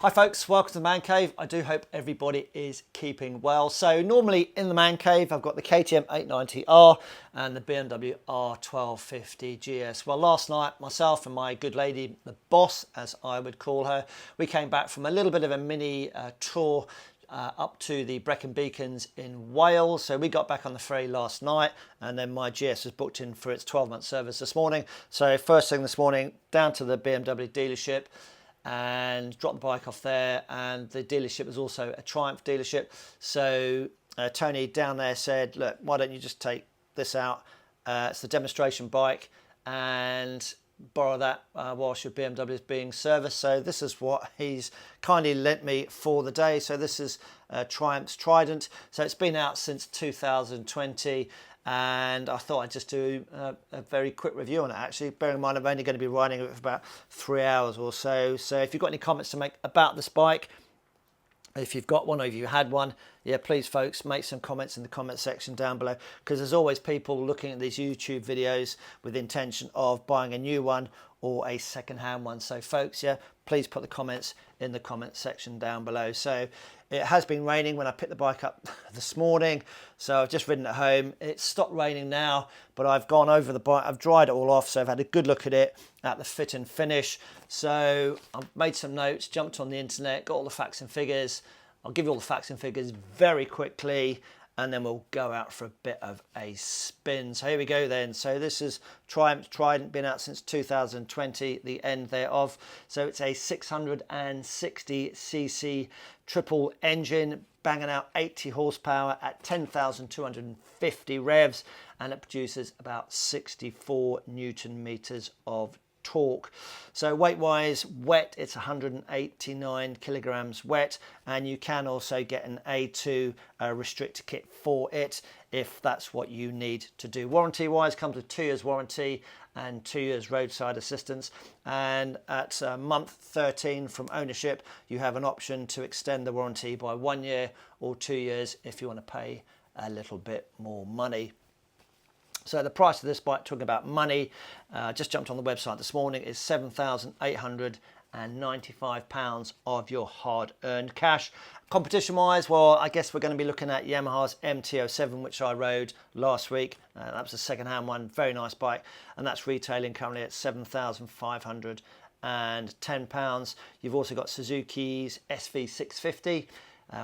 Hi folks, welcome to the Man Cave. I do hope everybody is keeping well. So normally in the Man Cave I've got the KTM 890R and the BMW R1250 GS. Well, last night myself and my good lady, the boss as I would call her, we came back from a little bit of a mini tour up to the Brecon Beacons in Wales. So we got back on the ferry last night and then my GS was booked in for its 12-month service this morning. So first thing this morning, down to the BMW dealership and dropped the bike off there, and the dealership was also a Triumph dealership. So Tony down there said, look, why don't you just take this out, it's the demonstration bike, and borrow that whilst your BMW is being serviced. So this is what he's kindly lent me for the day. So this is Triumph's Trident. So it's been out since 2020, and I thought I'd just do a very quick review on it actually. Bearing in mind I'm only going to be riding it for about 3 hours or so. So if you've got any comments to make about this bike, if you've got one or if you had one, yeah, please folks, make some comments in the comment section down below, because there's always people looking at these YouTube videos with the intention of buying a new one or a second-hand one. So folks, yeah, please put the comments in the comment section down below. So it has been raining when I picked the bike up this morning, so I've just ridden at home. It's stopped raining now, but I've gone over the bike, I've dried it all off, so I've had a good look at it, at the fit and finish. So I've made some notes, jumped on the internet, got all the facts and figures. I'll give you all the facts and figures very quickly, and then we'll go out for a bit of a spin. So here we go then. So this is Triumph Trident, been out since 2020, the end thereof. So it's a 660cc triple engine, banging out 80 horsepower at 10,250 revs, and it produces about 64 Newton meters of torque. So weight wise, wet, it's 189 kilograms wet, and you can also get an A2 restrictor kit for it if that's what you need to do. Warranty wise, comes with 2 years warranty and 2 years roadside assistance, and at month 13 from ownership you have an option to extend the warranty by 1 year or 2 years if you want to pay a little bit more money. So the price of this bike, talking about money, just jumped on the website this morning, is £7,895 of your hard-earned cash. Competition-wise, well, I guess we're going to be looking at Yamaha's MT-07, which I rode last week. That was a second-hand one, very nice bike, and that's retailing currently at £7,510. You've also got Suzuki's SV650.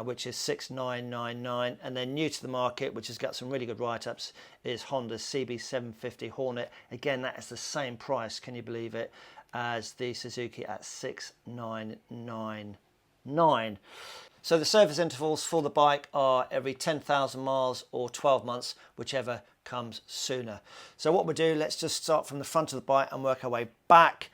Which is 6,999, and then new to the market, which has got some really good write-ups, is Honda's CB750 Hornet. Again, that is the same price, can you believe it, as the Suzuki at 6,999. So the service intervals for the bike are every 10,000 miles or 12 months, whichever comes sooner. So what we'll do, let's just start from the front of the bike and work our way back,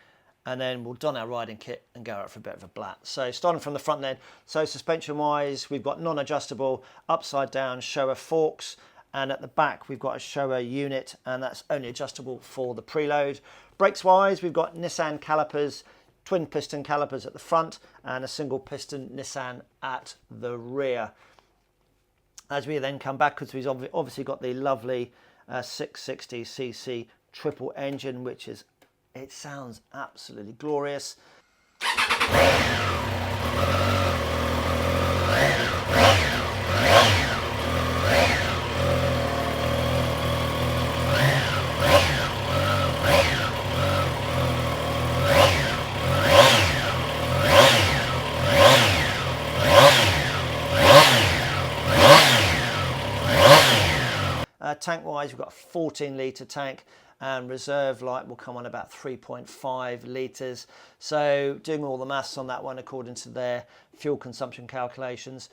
and then we'll don our riding kit and go out for a bit of a blat. So starting from the front then, so suspension wise, we've got non-adjustable upside down Showa forks, and at the back we've got a Showa unit, and that's only adjustable for the preload. Brakes wise, we've got Nissan calipers, twin piston calipers at the front and a single piston Nissan at the rear. As we then come back, because we've obviously got the lovely 660cc triple engine, which is, it sounds absolutely glorious. Tank wise, we've got a 14 litre tank, and reserve light will come on about 3.5 litres. So doing all the maths on that one according to their fuel consumption calculations,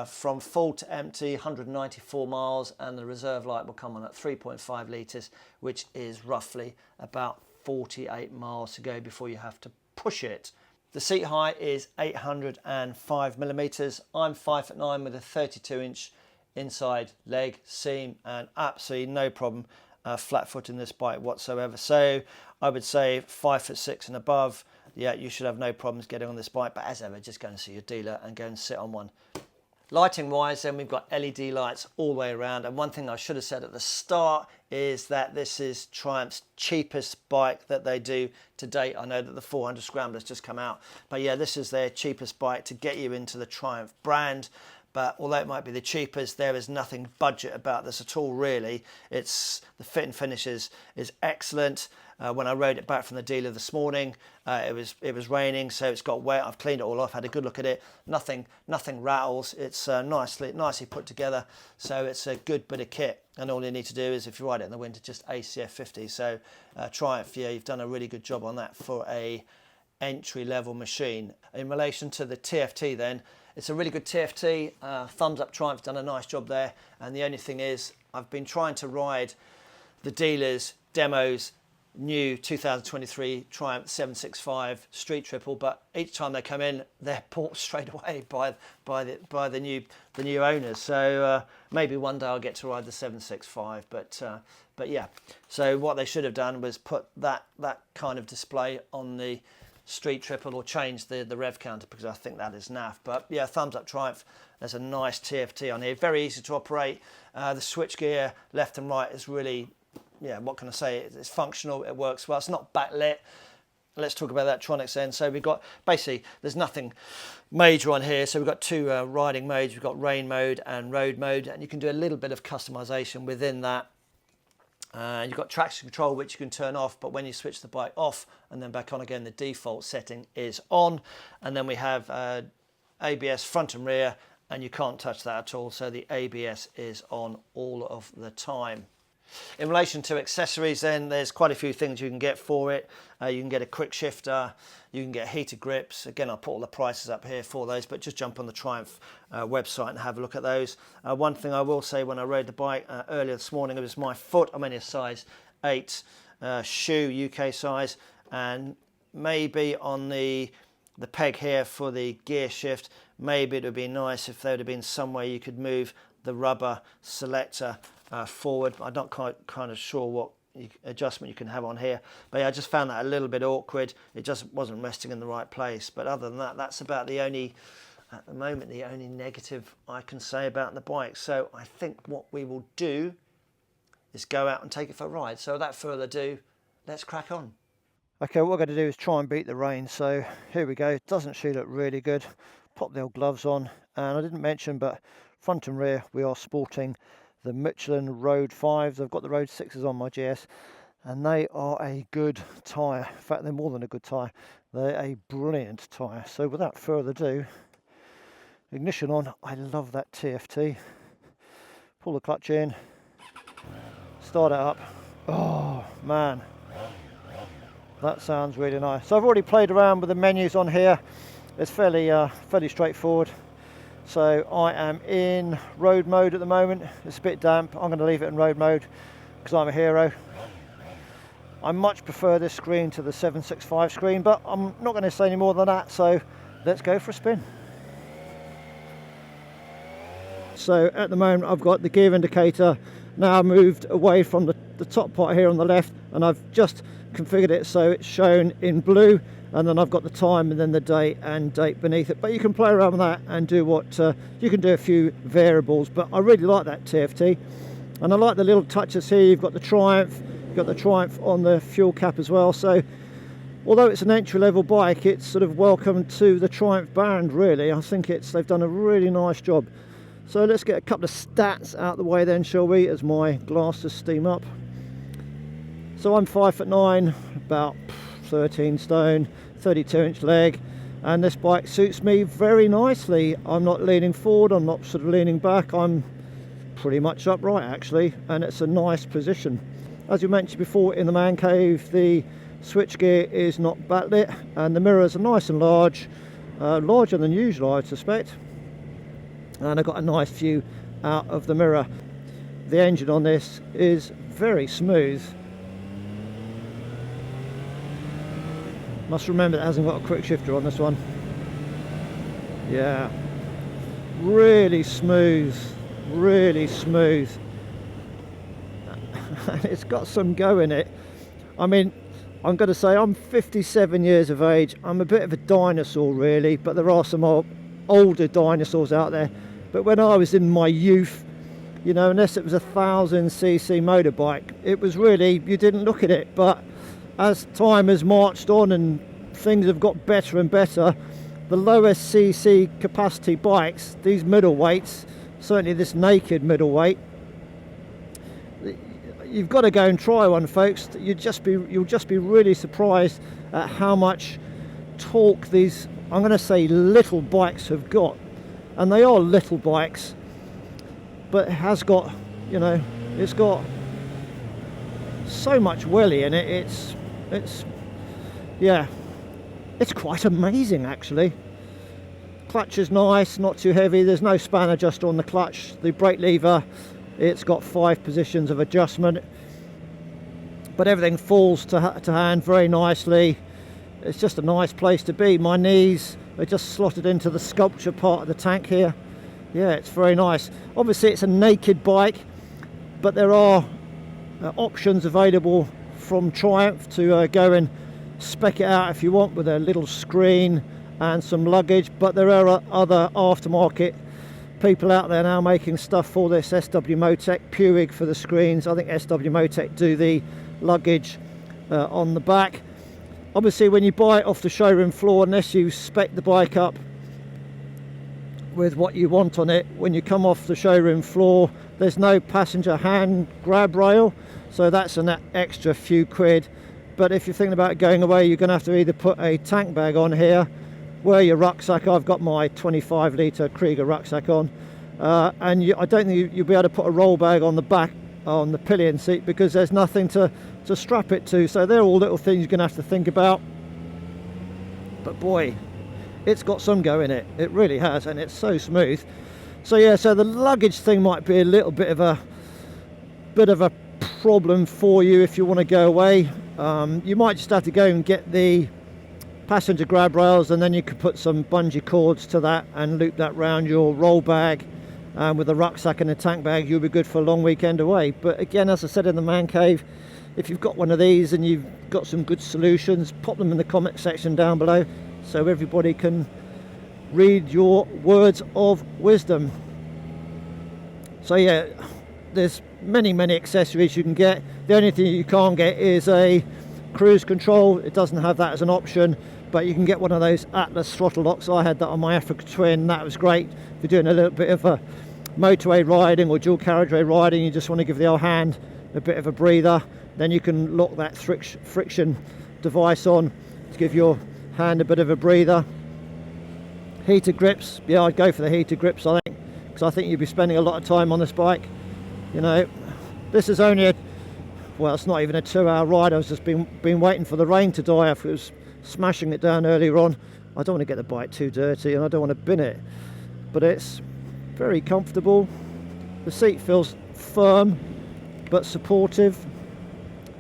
from full to empty 194 miles, and the reserve light will come on at 3.5 litres, which is roughly about 48 miles to go before you have to push it. The seat height is 805 millimeters. I'm 5'9" with a 32-inch inside leg seam, and absolutely no problem flat footing this bike whatsoever. So I would say 5'6" and above, yeah, you should have no problems getting on this bike. But as ever, just go and see your dealer and go and sit on one. Lighting wise, then we've got LED lights all the way around, and one thing I should have said at the start is that this is Triumph's cheapest bike that they do to date. I know that the 400 Scrambler's just come out, but yeah, this is their cheapest bike to get you into the Triumph brand. But although it might be the cheapest, there is nothing budget about this at all, really. It's the fit and finishes is excellent. When I rode it back from the dealer this morning, it was raining, so it's got wet. I've cleaned it all off, had a good look at it. Nothing rattles. It's nicely put together. So it's a good bit of kit. And all you need to do is, if you ride it in the winter, just ACF 50. So Triumph, yeah, you've done a really good job on that for a entry-level machine. In relation to the TFT, then, it's a really good TFT. Thumbs up, Triumph's done a nice job there. And the only thing is, I've been trying to ride the dealers' demos new 2023 Triumph 765 Street Triple, but each time they come in, they're bought straight away by the new owners. So maybe one day I'll get to ride the 765. But yeah. So what they should have done was put that kind of display on the Street Triple, or change the rev counter, because I think that is naff. But yeah, thumbs up Triumph. There's a nice TFT on here, very easy to operate. The switch gear left and right is really, yeah, what can I say, it's functional, it works well. It's not backlit. Let's talk about that Tronics then. So we've got, basically, there's nothing major on here. So we've got two riding modes. We've got rain mode and road mode, and you can do a little bit of customization within that. You've got traction control, which you can turn off, but when you switch the bike off and then back on again, the default setting is on. And then we have ABS front and rear, and you can't touch that at all. So the ABS is on all of the time. In relation to accessories, then, there's quite a few things you can get for it. You can get a quick shifter, you can get heated grips. Again, I'll put all the prices up here for those, but just jump on the Triumph website and have a look at those. One thing I will say, when I rode the bike earlier this morning, it was my foot. I'm only a size 8 shoe, UK size, and maybe on the peg here for the gear shift, maybe it would be nice if there would have been some way you could move the rubber selector forward. I'm not kind of sure what adjustment you can have on here, but yeah, I just found that a little bit awkward. It just wasn't resting in the right place. But other than that, that's about the only, at the moment, the only negative I can say about the bike. So I think what we will do is go out and take it for a ride. So without further ado, let's crack on. Okay, what we're going to do is try and beat the rain. So here we go. Doesn't she look really good? Pop the old gloves on, and I didn't mention, but front and rear we are sporting the Michelin Road 5s. I've got the Road 6s on my GS, and they are a good tyre. In fact, they're more than a good tyre. They're a brilliant tyre. So without further ado, ignition on. I love that TFT. Pull the clutch in, start it up. Oh man, that sounds really nice. So I've already played around with the menus on here. It's fairly straightforward. So I am in road mode at the moment. It's a bit damp. I'm going to leave it in road mode because I'm a hero. I much prefer this screen to the 765 screen, but I'm not going to say any more than that. So let's go for a spin. So at the moment I've got the gear indicator now moved away from the top part here on the left, and I've just configured it so it's shown in blue, and then I've got the time and then the date and date beneath it. But you can play around with that and do what you can do a few variables. But I really like that TFT, and I like the little touches here. You've got the Triumph, you've got the Triumph on the fuel cap as well. So although it's an entry-level bike, it's sort of welcome to the Triumph brand, really. I think they've done a really nice job. So let's get a couple of stats out the way then, shall we, as my glasses steam up. So I'm 5'9", about 13 stone, 32-inch leg, and this bike suits me very nicely. I'm not leaning forward, I'm not sort of leaning back, I'm pretty much upright actually, and it's a nice position. As you mentioned before in the man cave, the switchgear is not backlit, and the mirrors are nice and large, larger than usual I suspect, and I've got a nice view out of the mirror. The engine on this is very smooth. Must remember it hasn't got a quick shifter on this one. Yeah, really smooth, really smooth. It's got some go in it. I mean, I'm going to say I'm 57 years of age. I'm a bit of a dinosaur really, but there are some older dinosaurs out there But when I was in my youth, you know, unless it was a 1000cc motorbike, it was really, you didn't look at it. But as time has marched on and things have got better and better, the lowest cc capacity bikes, these middleweights, certainly this naked middleweight, you've got to go and try one, folks. You'll just be really surprised at how much torque these, I'm going to say, little bikes have got. And they are little bikes, but it has got, you know, it's got so much welly in it. It's yeah, it's quite amazing actually. Clutch is nice, not too heavy. There's no span adjuster on the clutch. The brake lever, it's got 5 positions of adjustment, but everything falls to hand very nicely. It's just a nice place to be. My knees are just slotted into the sculpture part of the tank here. Yeah, it's very nice. Obviously it's a naked bike, but there are options available from Triumph to go and spec it out if you want, with a little screen and some luggage. But there are other aftermarket people out there now making stuff for this. SW Motec, Puig for the screens. I think SW Motec do the luggage on the back. Obviously when you buy it off the showroom floor, unless you spec the bike up with what you want on it, when you come off the showroom floor, there's no passenger hand grab rail, so that's an extra few quid. But if you're thinking about going away, you're going to have to either put a tank bag on here, wear your rucksack. I've got my 25 litre Krieger rucksack on, and I don't think you'll be able to put a roll bag on the back, on the pillion seat, because there's nothing to strap it to. So they're all little things you're going to have to think about. But boy, it's got some go in it. It really has, and it's so smooth. So yeah, so the luggage thing might be a little bit of a problem for you if you want to go away. You might just have to go and get the passenger grab rails, and then you could put some bungee cords to that and loop that round your roll bag. With a rucksack and a tank bag, you'll be good for a long weekend away. But again, as I said in the man cave, if you've got one of these and you've got some good solutions, pop them in the comment section down below so everybody can read your words of wisdom. So yeah, there's many accessories you can get. The only thing you can't get is a cruise control. It doesn't have that as an option, but you can get one of those Atlas throttle locks. I had that on my Africa Twin. That was great if you're doing a little bit of a motorway riding or dual carriageway riding. You just want to give the old hand a bit of a breather, then you can lock that friction device on to give your hand a bit of a breather. Heated grips, yeah, I'd go for the heated grips, I think, because I think you'd be spending a lot of time on this bike. You know, this is only well, it's not even a 2-hour ride. I was just been waiting for the rain to die off. It was smashing it down earlier on. I don't want to get the bike too dirty, and I don't want to bin it, but it's very comfortable. The seat feels firm but supportive.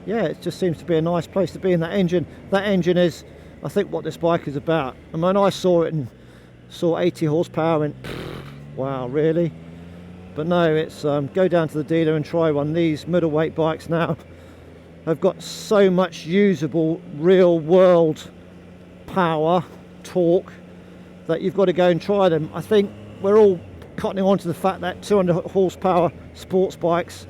Yeah, it just seems to be a nice place to be. In that engine is, I think, what this bike is about. And when I saw it and saw 80 horsepower and wow, really? But no, it's go down to the dealer and try one. These middleweight bikes now have got so much usable real world power, torque, that you've got to go and try them. I think we're all cottoning on to the fact that 200 horsepower sports bikes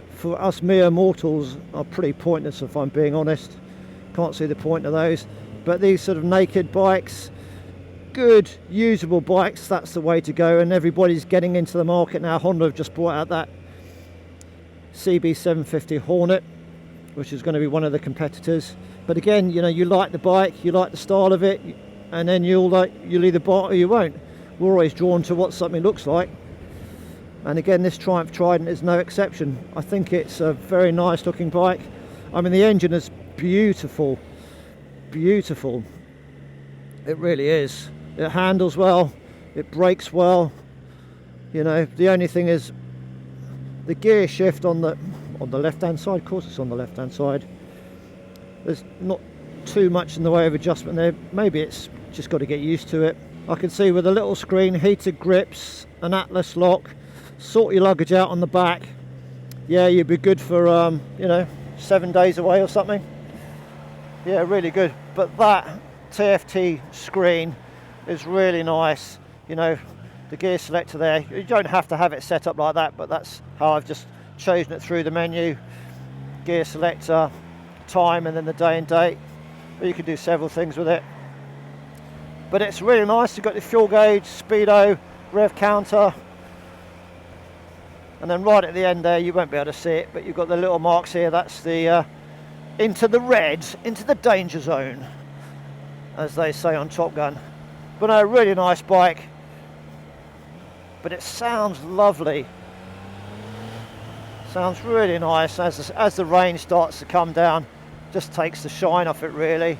for us mere mortals are pretty pointless, if I'm being honest. Can't see the point of those. But these sort of naked bikes, good usable bikes, that's the way to go. And everybody's getting into the market now. Honda have just brought out that CB750 Hornet, which is going to be one of the competitors. But again, you know, you like the bike, you like the style of it, and then you'll either buy it or you won't. We're always drawn to what something looks like, and again, this Triumph Trident is no exception. I think it's a very nice looking bike. I mean, the engine is beautiful, beautiful. It really is. It handles well, it brakes well. You know, the only thing is the gear shift on the left hand side. Of course it's on the left hand side. There's not too much in the way of adjustment there. Maybe it's just got to get used to it. I can see with a little screen, heated grips, an Atlas lock, sort your luggage out on the back. Yeah, you'd be good for you know, 7 days away or something. Yeah, really good. But that TFT screen is really nice. You know, the gear selector there. You don't have to have it set up like that, but that's how I've just chosen it through the menu. Gear selector, time, and then the day and date. But you can do several things with it. But it's really nice. You've got the fuel gauge, speedo, rev counter, and then right at the end there, you won't be able to see it, but you've got the little marks here. That's the into the red, into the danger zone, as they say on Top Gun. But no, really nice bike. But it sounds lovely. Sounds really nice as the rain starts to come down. Just takes the shine off it, really.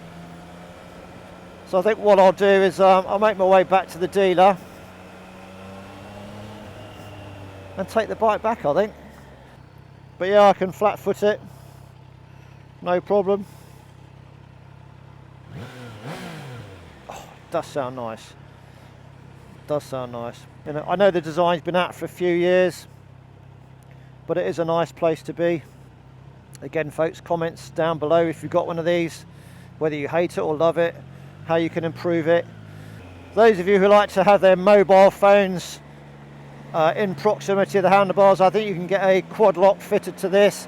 So I think what I'll do is I'll make my way back to the dealer and take the bike back, I think. But yeah, I can flat foot it, no problem. Oh, it does sound nice. It does sound nice. You know, I know the design's been out for a few years, but it is a nice place to be. Again, folks, comments down below if you've got one of these, whether you hate it or love it, how you can improve it. Those of you who like to have their mobile phones in proximity of the handlebars, I think you can get a quad lock fitted to this,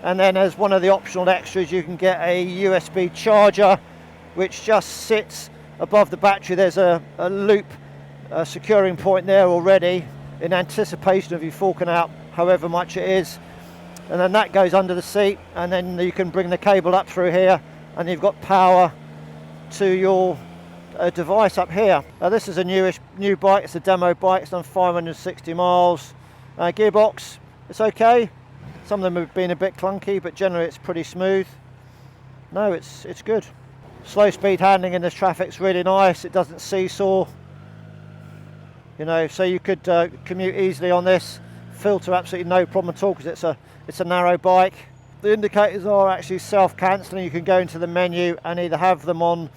and then as one of the optional extras you can get a USB charger which just sits above the battery. There's a loop securing point there already in anticipation of you forking out however much it is, and then that goes under the seat, and then you can bring the cable up through here and you've got power to your device up here. This is a new bike. It's a demo bike. It's done 560 miles. Gearbox, it's okay. Some of them have been a bit clunky, but generally it's pretty smooth. No, it's good. Slow speed handling in this traffic's really nice. It doesn't seesaw. You know, so you could commute easily on this. Filter absolutely no problem at all because it's a narrow bike. The indicators are actually self-cancelling. You can go into the menu and either have them on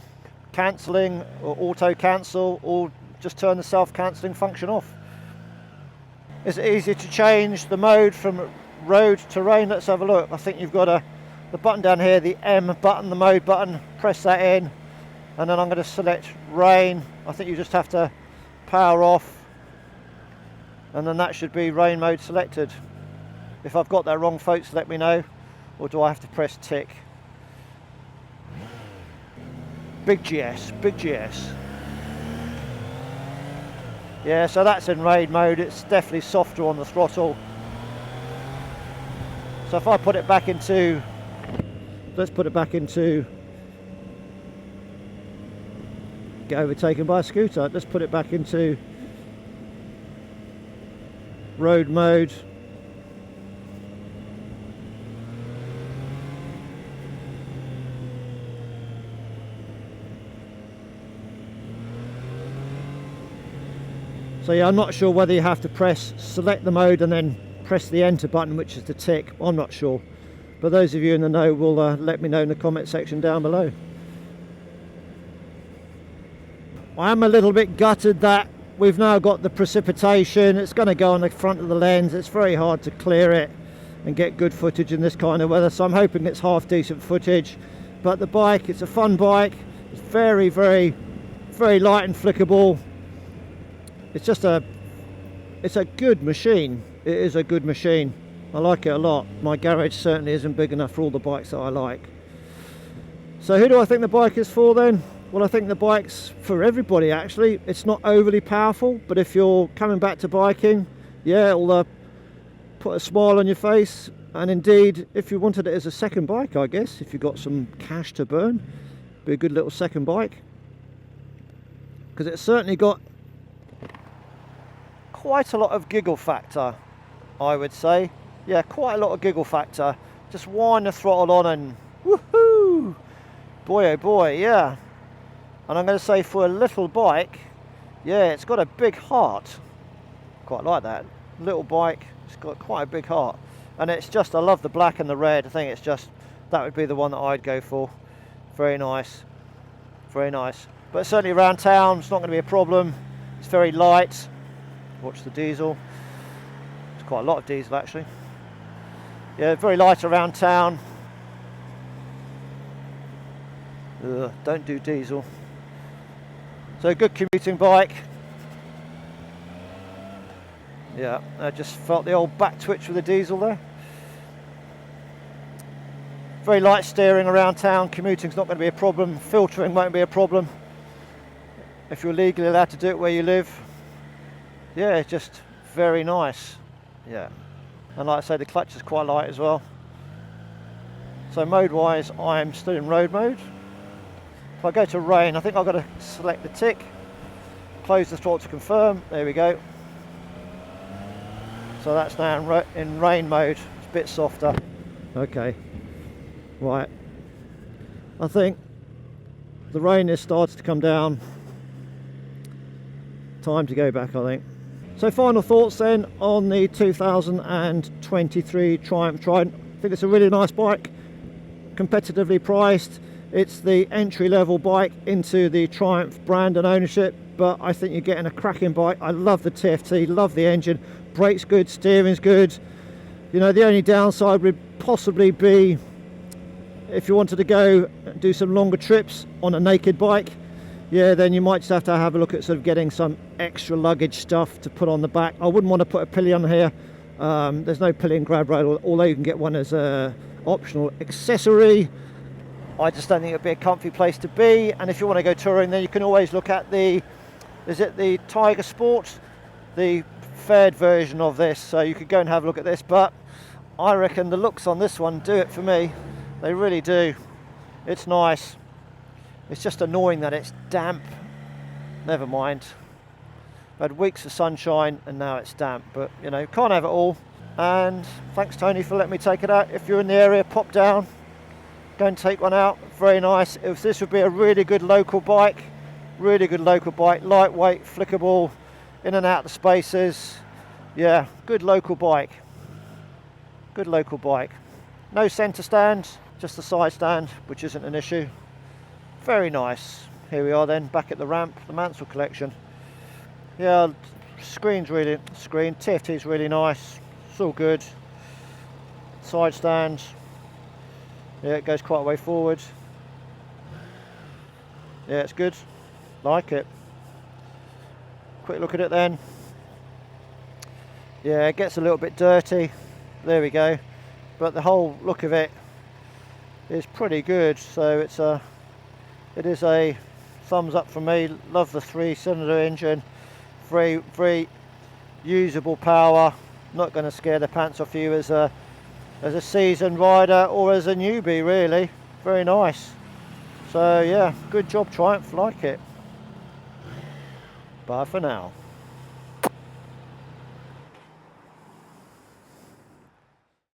cancelling or auto cancel, or just turn the self-cancelling function off. Is it easy to change the mode from road to rain? Let's have a look. I think you've got the button down here, the M button, the mode button. Press that in, and then I'm going to select rain. I think you just have to power off, and then that should be rain mode selected. If I've got that wrong, folks, let me know. Or do I have to press tick? Big GS, big GS. Yeah, so that's in rain mode. It's definitely softer on the throttle. So if I put it back into, let's put it back into, get overtaken by a scooter. Let's put it back into road mode. So yeah, I'm not sure whether you have to select the mode and then press the enter button, which is the tick. I'm not sure, but those of you in the know will let me know in the comment section down below. I am a little bit gutted that we've now got the precipitation. It's going to go on the front of the lens. It's very hard to clear it and get good footage in this kind of weather, so I'm hoping it's half decent footage. But the bike, it's a fun bike. It's very, very, very light and flickable. It's just it's a good machine. It is a good machine. I like it a lot. My garage certainly isn't big enough for all the bikes that I like. So who do I think the bike is for then? Well, I think the bike's for everybody actually. It's not overly powerful, but if you're coming back to biking, yeah, it'll put a smile on your face. And indeed, if you wanted it as a second bike, I guess, if you've got some cash to burn, be a good little second bike. Because it's certainly got quite a lot of giggle factor, I would say. Yeah, quite a lot of giggle factor. Just wind the throttle on and woohoo! Boy oh boy, yeah. And I'm going to say for a little bike, yeah, it's got a big heart. Quite like that. Little bike, it's got quite a big heart. And it's just, I love the black and the red. I think it's just, that would be the one that I'd go for. Very nice. Very nice. But certainly around town, it's not going to be a problem. It's very light. Watch the diesel. It's quite a lot of diesel actually. Yeah, very light around town. Ugh, don't do diesel. So a good commuting bike. Yeah, I just felt the old back twitch with the diesel there. Very light steering around town, commuting's not going to be a problem, filtering won't be a problem if you're legally allowed to do it where you live. Yeah, it's just very nice. Yeah, and like I say, the clutch is quite light as well. So mode wise, I'm still in road mode. If I go to rain, I think I've got to select the tick, close the throttle to confirm, there we go. So that's now in rain mode, it's a bit softer. Okay. Right, I think the rain has started to come down. Time to go back, I think. So final thoughts then on the 2023 Triumph Trident. I think it's a really nice bike, competitively priced. It's the entry-level bike into the Triumph brand and ownership, but I think you're getting a cracking bike. I love the TFT, love the engine, brakes good, steering's good. You know, the only downside would possibly be if you wanted to go do some longer trips on a naked bike, yeah, then you might just have to have a look at sort of getting some extra luggage stuff to put on the back. I wouldn't want to put a pillion here. There's no pillion grab rail, although you can get one as a optional accessory. I just don't think it'd be a comfy place to be. And if you want to go touring, then you can always look at the Tiger Sport, the fared version of this. So you could go and have a look at this, but I reckon the looks on this one do it for me. They really do. It's nice. It's just annoying that it's damp. Never mind. I've had weeks of sunshine and now it's damp, but you know, can't have it all. And thanks Tony for letting me take it out. If you're in the area, pop down, go and take one out. Very nice. This would be a really good local bike. Really good local bike. Lightweight, flickable, in and out the spaces. Yeah, good local bike. Good local bike. No centre stand, just a side stand, which isn't an issue. Very nice. Here we are then, back at the ramp, the Mansell Collection. Yeah, TFT's really nice. It's all good. Side stand. Yeah, it goes quite a way forward. Yeah, it's good. Like it. Quick look at it then. Yeah, it gets a little bit dirty. There we go. But the whole look of it is pretty good. So it is a thumbs up for me. Love the 3-cylinder engine. Very usable power. Not going to scare the pants off you as a seasoned rider or as a newbie, really. Very nice. So yeah, good job Triumph, like it. Bye for now.